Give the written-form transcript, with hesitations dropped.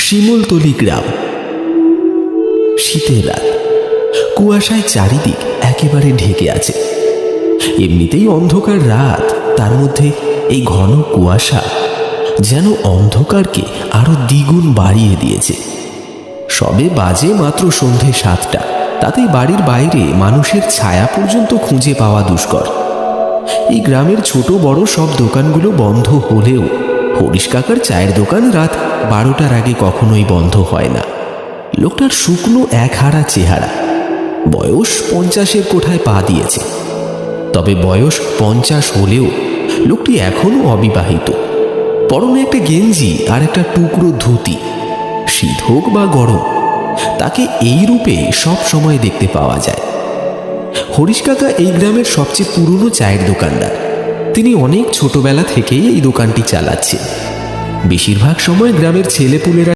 শিমুলতলি গ্রাম। শীতের রাত, কুয়াশায় চারিদিক একেবারে ঢেকে আছে। এমনিতেই অন্ধকার রাত, তার মধ্যে এই ঘন কুয়াশা যেন অন্ধকারকে আরো দ্বিগুণ বাড়িয়ে দিয়েছে। সবে বাজে মাত্র সন্ধে 7টা, তাতেই বাড়ির বাইরে মানুষের ছায়া পর্যন্ত খুঁজে পাওয়া দুষ্কর। এই গ্রামের ছোট বড় সব দোকানগুলো বন্ধ হলেও হরিশ কাকার চায়ের দোকান রাত 12টার আগে কখনোই বন্ধ হয় না। লোকটার শুকনো একহারা চেহারা, বয়স 50-এর কোঠায় পা দিয়েছে। তবে বয়স 50 হলেও লোকটি এখনো অবিবাহিত। পরনে একটা গেঞ্জি আর একটা টুকরো ধুতি। শীত হোক বা গরম, তাকে এই রূপে সব সময় দেখতে পাওয়া যায়। হরিশ কাকা এই গ্রামের সবচেয়ে পুরনো চায়ের দোকানদার। তিনি অনেক ছোটবেলা থেকেই এই দোকানটি চালাচ্ছেন। বেশিরভাগ সময় গ্রামের ছেলেপুলেরা